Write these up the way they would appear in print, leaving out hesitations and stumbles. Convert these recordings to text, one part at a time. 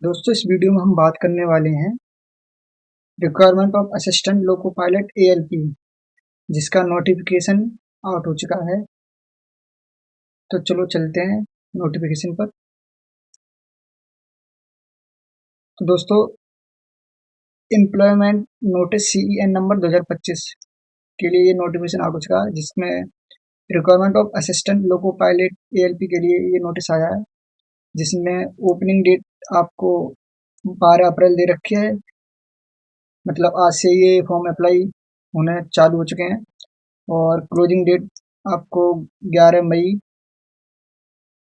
दोस्तों इस वीडियो में हम बात करने वाले हैं requirement of assistant loco pilot ALP जिसका नोटिफिकेशन आउट हो चुका है। तो चलो चलते हैं नोटिफिकेशन पर। तो दोस्तों एम्प्लॉयमेंट नोटिस CEN नंबर 2025 के लिए ये नोटिफिकेशन आउट हो चुका है, जिसमें requirement of assistant loco pilot ALP के लिए ये नोटिस आया है, जिसमें ओपनिंग डेट आपको 12 अप्रैल दे रखी है। मतलब आज से ये फॉर्म अप्लाई होने चालू हो चुके हैं और क्लोजिंग डेट आपको 11 मई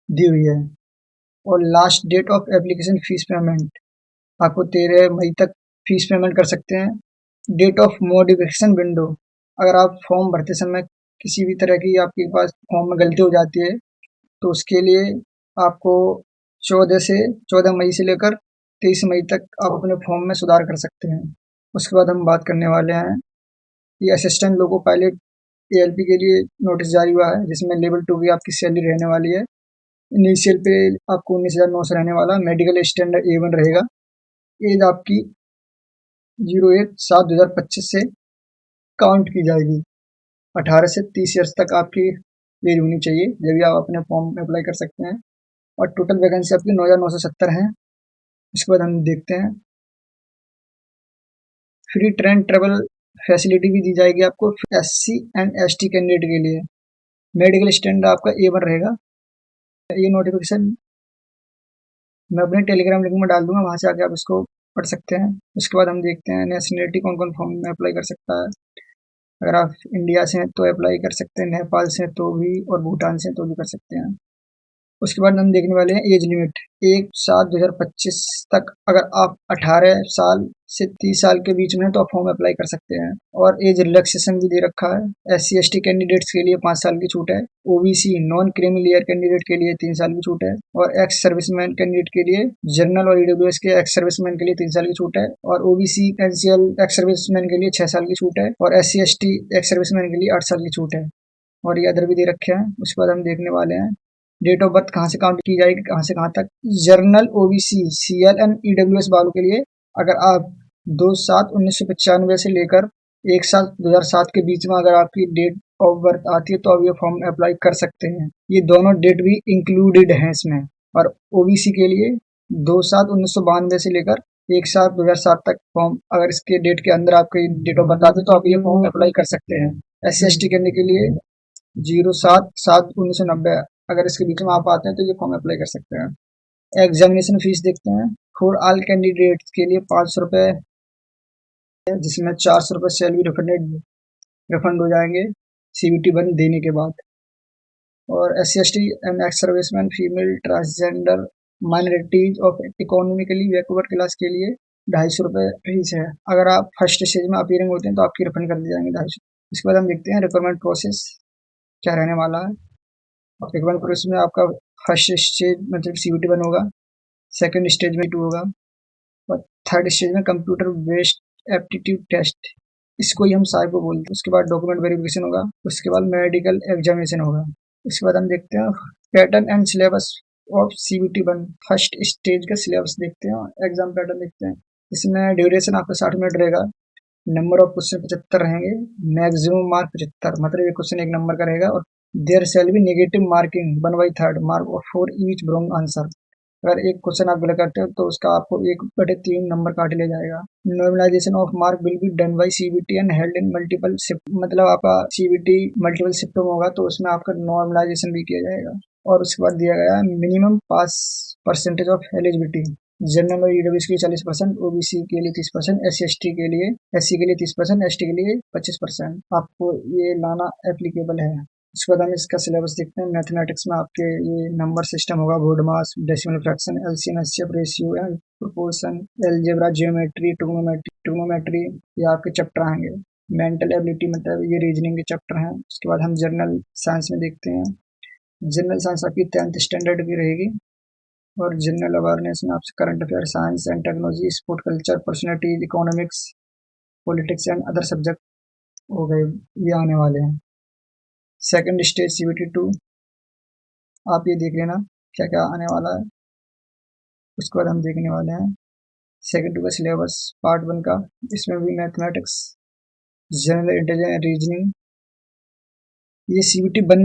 दी हुई है। और last date of application fee payment आपको 13 मई तक फीस पेमेंट कर सकते हैं। डेट ऑफ मॉडिफिकेशन विंडो, अगर आप फॉर्म भरते समय किसी भी तरह की आपके पास फॉर्म में गलती हो जाती है तो उसके लिए आपको 14 मई से लेकर 23 मई तक आप अपने फॉर्म में सुधार कर सकते हैं। उसके बाद हम बात करने वाले हैं ये असिस्टेंट लोको पायलट ALP के लिए नोटिस जारी हुआ है, जिसमें लेवल 2 की आपकी सैलरी रहने वाली है। इनिशियल पे आपको 19,900 रहने वाला। मेडिकल स्टैंडर्ड A1 रहेगा। एज आपकी 08/7/2025 से काउंट की जाएगी। 18 से 30 ईयर्स तक आपकी एज होनी चाहिए, जब भी आप अपने फॉर्म में अप्लाई कर सकते हैं। और टोटल वैकेंसी आपकी 9,970 है। इसके बाद हम देखते हैं फ्री ट्रेन ट्रेवल फैसिलिटी भी दी जाएगी आपको SC एंड ST कैंडिडेट के लिए। मेडिकल स्टैंडर्ड आपका A1 रहेगा। ये नोटिफिकेशन मैं अपने टेलीग्राम लिंक में डाल दूंगा, वहां से आके आप इसको पढ़ सकते हैं। उसके बाद हम देखते हैं नेशनलिटी कौन कौन फॉर्म में अप्लाई कर सकता है। अगर आप इंडिया से हैं तो अप्लाई कर सकते हैं, नेपाल से हैं तो भी, और भूटान से हैं तो भी कर सकते हैं। उसके बाद हम देखने वाले हैं एज लिमिट 1/7/2025 तक। अगर आप 18 साल से 30 साल के बीच में हैं तो आप फॉर्म अप्लाई कर सकते हैं। और एज रिलैक्सेशन भी दे रखा है। SC ST कैंडिडेट्स के लिए 5 साल की छूट है। OBC non creamy layer candidate के लिए 3 साल की छूट है। और एक्स सर्विसमैन कैंडिडेट के लिए, जनरल और EWS के एक्स सर्विसमैन के लिए 3 साल की छूट है। और OBC NCL एक्स सर्विसमैन के लिए 6 साल की छूट है। और SC ST एक्स सर्विसमैन के लिए 8 साल की छूट है। और ये अदर भी दे रखे हैं। उसके बाद हम देखने वाले हैं डेट ऑफ बर्थ कहाँ से काउंट की जाएगी, कहाँ से कहाँ तक। Journal OBC CL and EWS वालों के लिए अगर आप 2/7/1995 से लेकर 1/7/2007 के बीच में अगर आपकी डेट ऑफ बर्थ आती है तो आप ये फॉर्म अप्लाई कर सकते हैं। ये दोनों डेट भी इंक्लूडेड हैं इसमें। और OBC के लिए 2/7/1992 से लेकर 1/7/2007 तक फॉर्म, अगर इसके डेट के अंदर आपकी डेट ऑफ बर्थ आती है तो आप ये फॉर्म अप्लाई कर सकते हैं। SC ST करने के लिए 07/7/1990, अगर इसके बीच में आप आते हैं तो ये फॉर्म अप्लाई कर सकते हैं। एग्जामिनेशन फीस देखते हैं। फॉर ऑल कैंडिडेट्स के लिए 500 रुपये, जिसमें 400 रुपये सैलरी रिफंड हो जाएंगे CBT 1 देने के बाद। और SC ST and ex serviceman, female, transgender, minorities of economically backward class के लिए 250 रुपये फीस है। अगर आप फर्स्ट स्टेज में अपीयरिंग होते हैं तो आपकी रिफंड कर दी जाएंगे 250। इसके बाद हम देखते हैं रिक्वायरमेंट प्रोसेस क्या रहने वाला है। रिक्वायरमेंट प्रोसेस में आपका फर्स्ट स्टेज मतलब CBT 1 होगा। सेकंड स्टेज में 2 होगा। और थर्ड स्टेज में कंप्यूटर बेस्ड एप्टीट्यूड टेस्ट, इसको ही हम साइको बोलते हैं। उसके बाद डॉक्यूमेंट वेरिफिकेशन होगा। उसके बाद मेडिकल एग्जामिनेशन होगा। उसके बाद हम देखते हैं pattern and syllabus of CBT 1। First stage का सिलेबस देखते हैं, एग्जाम पैटर्न देखते हैं। इसमें ड्यूरेशन आपका 60 मिनट रहेगा। नंबर ऑफ क्वेश्चन 75 रहेंगे। मैक्सिमम मार्क 75, मतलब ये क्वेश्चन 1 नंबर का रहेगा। और there shall be negative marking 1/3 mark for each wrong answer. अगर एक क्वेश्चन आप गलत करते हो तो उसका आपको 1/3 नंबर काट लिया जाएगा। Normalization of mark will be done by CBT and held in multiple shift, मतलब आपका CBT मल्टीपल शिफ्ट में होगा तो उसमें आपका नॉर्मलाइजेशन भी किया जाएगा। और उसके बाद दिया गया है minimum pass percentage of eligibility. General और EWS के लिए 40%, OBC के लिए 30%, SC के लिए 30%, ST के लिए 25%। आपको ये लाना एप्लीकेबल है। उसके बाद हम इसका सिलेबस देखते हैं। मैथमेटिक्स में आपके ये नंबर सिस्टम होगा, board mass, decimal fraction, LCM HCF, ratio and proportion, algebra, geometry, trigonometry, ये आपके चैप्टर आएंगे। मेंटल एबिलिटी मतलब ये रीजनिंग के चैप्टर हैं। उसके बाद हम जनरल साइंस में देखते हैं। जनरल साइंस आपकी 10th स्टैंडर्ड की रहेगी। और जनरल अवेयरनेस में आपसे current affair, science and technology, sport culture, personality, economics, politics and other subject हो गए, ये आने वाले हैं। सेकंड स्टेज CBT 2, आप ये देख लेना क्या क्या आने वाला है। उसके बाद हम देखने वाले हैं सेकेंड का सिलेबस पार्ट 1 का। इसमें भी मैथमेटिक्स, जनरल इंटेलिजेंस, रीजनिंग, ये CBT 1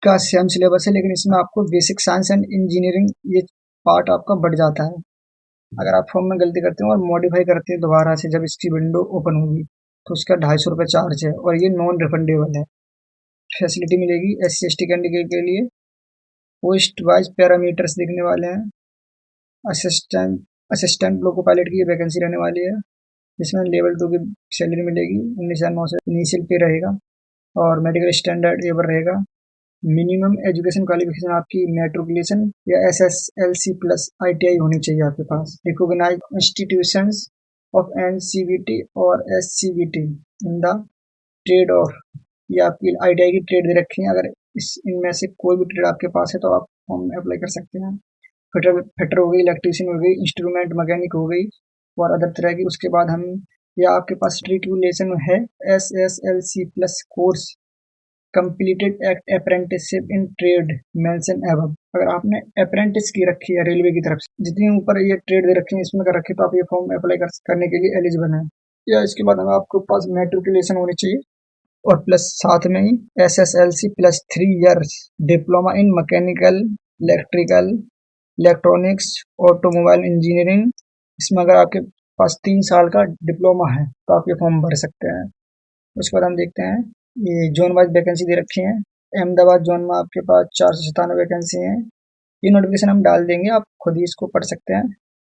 का सेम सिलेबस है, लेकिन इसमें आपको बेसिक साइंस एंड इंजीनियरिंग ये पार्ट आपका बढ़ जाता है। अगर आप फॉर्म में गलती करते हैं और मॉडिफाई करते हैं दोबारा से जब इसकी विंडो ओपन होगी तो उसका 250 रुपये चार्ज है और ये नॉन रिफंडेबल है। फैसिलिटी मिलेगी SC/ST कैंडिडेट के लिए। पोस्ट वाइज पैरामीटर्स देखने वाले हैं। असिस्टेंट असिस्टेंट लोको पायलट की वैकेंसी रहने वाली है, जिसमें लेवल 2 की सैलरी मिलेगी। 19,900 इनिशियल पे रहेगा और मेडिकल स्टैंडर्ड एवर रहेगा। मिनिमम एजुकेशन क्वालिफिकेशन आपकी मैट्रिकुलेशन या SSLC प्लस ITI होनी चाहिए आपके पास। रिकॉग्नाइज इंस्टीट्यूशंस ऑफ NCVT और SCVT in the trade off, ये आपकी ITI की ट्रेड दे रखी है। अगर इनमें से कोई भी ट्रेड आपके पास है तो आप फॉर्म में अप्लाई कर सकते हैं। फिटर हो गई, इलेक्ट्रीशियन हो गई, इंस्ट्रूमेंट मैकेनिक हो गई और अदर तरह की। उसके बाद हम, या आपके पास रिक्यूलेशन है SSLC plus course completed act apprenticeship in trade mention above. अगर आपने अप्रेंटिस की रखी है रेलवे की तरफ से, जितनी ऊपर ये ट्रेड दे रखी है इसमें कर रखी है, तो आप ये फॉर्म अप्लाई करने के लिए एलिजिबल हैं। या इसके बाद हम आपके पास मैट्रिकुलेशन होनी चाहिए और प्लस साथ में ही SSLC plus 3 years diploma in mechanical, electrical, electronics, automobile engineering. इसमें अगर आपके पास 3 साल का डिप्लोमा है तो आप ये फॉर्म भर सकते हैं। उसके बाद हम देखते हैं ये जोन वाइज वैकेंसी दे रखी है। अहमदाबाद जोन में आपके पास 497 वैकेंसी हैं। ये नोटिफिकेशन हम डाल देंगे, आप खुद ही इसको पढ़ सकते हैं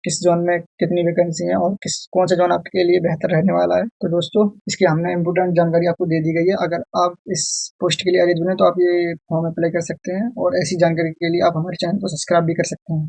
किस जोन में कितनी वैकेंसी है और कौन सा जोन आपके लिए बेहतर रहने वाला है। तो दोस्तों, इसकी हमने इम्पोर्टेंट जानकारी आपको दे दी गई है। अगर आप इस पोस्ट के लिए एलिजिबल हैं तो आप ये फॉर्म अप्लाई कर सकते हैं और ऐसी जानकारी के लिए आप हमारे चैनल को सब्सक्राइब भी कर सकते हैं।